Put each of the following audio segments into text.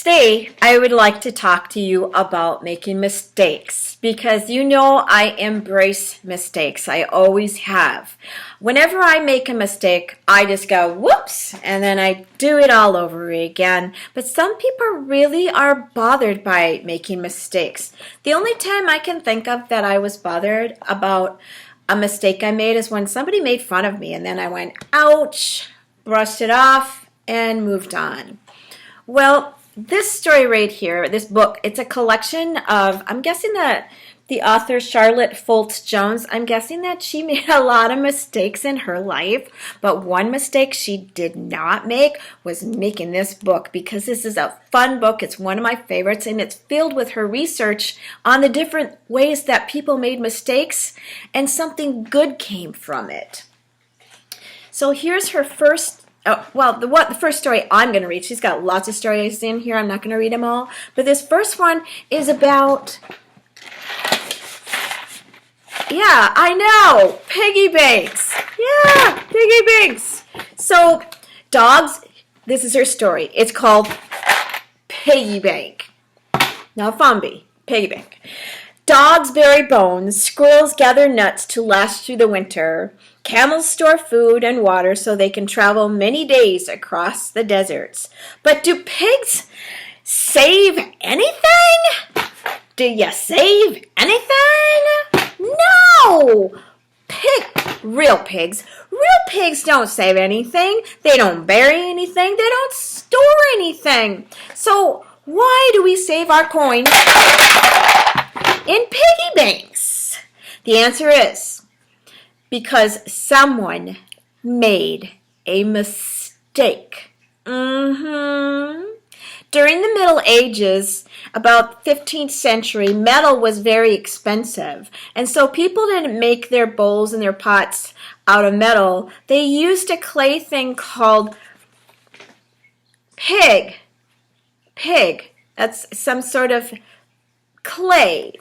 Today, I would like to talk to you about making mistakes because you know I embrace mistakes. I always have. Whenever I make a mistake, I just go, whoops, and then I do it all over again. But some people really are bothered by making mistakes. The only time I can think of that I was bothered about a mistake I made is when somebody made fun of me, and then I went, ouch, brushed it off, and moved on. Well, this story right here, this book, it's a collection of, I'm guessing that the author Charlotte Foltz Jones, I'm guessing that she made a lot of mistakes in her life, but one mistake she did not make was making this book, because this is a fun book. It's one of my favorites, and it's filled with her research on the different ways that people made mistakes, and something good came from it. So here's her first. The first story I'm going to read. She's got lots of stories in here. I'm not going to read them all. But this first one is about, yeah, I know, piggy banks. Yeah, piggy banks. So, dogs, this is her story. It's called Piggy Bank. Not Fumby, Piggy Bank. Dogs bury bones, squirrels gather nuts to last through the winter, camels store food and water so they can travel many days across the deserts. But do pigs save anything? Do you save anything? No! Real pigs don't save anything. They don't bury anything. They don't store anything. So why do we save our coins in piggy banks? The answer is because someone made a mistake. During the Middle Ages, about 15th century, metal was very expensive. And so people didn't make their bowls and their pots out of metal. They used a clay thing called pig. That's some sort of clay.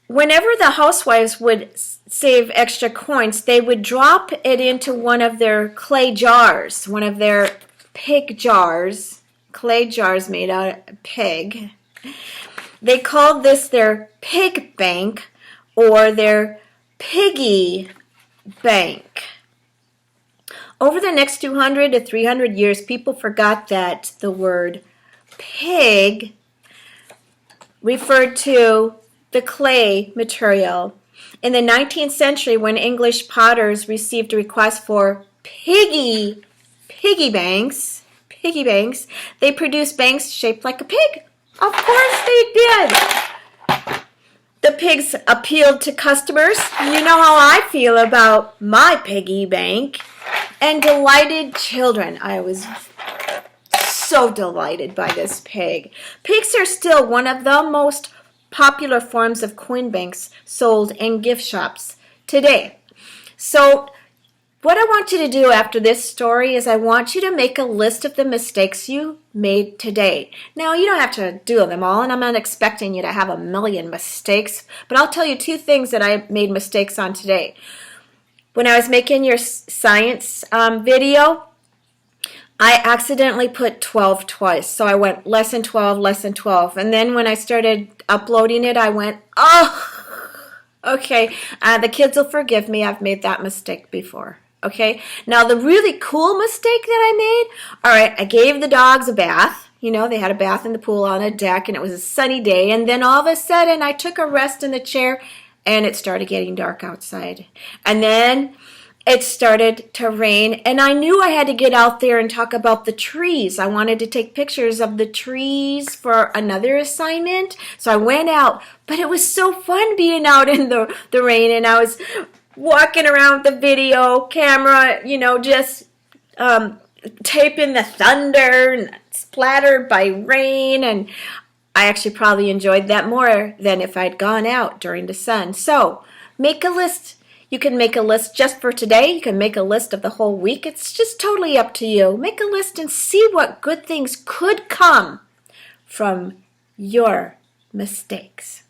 Whenever the housewives would save extra coins, they would drop it into one of their clay jars, one of their pig jars, clay jars made out of pig. They called this their pig bank or their piggy bank. Over the next 200 to 300 years, people forgot that the word pig referred to the clay material. In the 19th century, when English potters received requests for piggy banks, they produced banks shaped like a pig. Of course they did. The pigs appealed to customers. You know how I feel about my piggy bank. And delighted children. I was so delighted by this pig. Pigs are still one of the most popular forms of coin banks sold in gift shops today. So what I want you to do after this story is I want you to make a list of the mistakes you made today. Now, you don't have to do them all, and I'm not expecting you to have a million mistakes, but I'll tell you two things that I made mistakes on today. When I was making your science video, I accidentally put 12 twice. So I went lesson 12, lesson 12. And then when I started uploading it, I went, oh, okay. The kids will forgive me. I've made that mistake before. Okay. Now the really cool mistake that I made, all right, I gave the dogs a bath. You know, they had a bath in the pool on a deck, and it was a sunny day. And then all of a sudden, I took a rest in the chair, and it started getting dark outside. And then it started to rain, and I knew I had to get out there and talk about the trees. I wanted to take pictures of the trees for another assignment, so I went out. But it was so fun being out in the rain, and I was walking around with the video camera, you know, just taping the thunder and splattered by rain, and I actually probably enjoyed that more than if I'd gone out during the sun. So make a list. You can make a list just for today. You can make a list of the whole week. It's just totally up to you. Make a list and see what good things could come from your mistakes.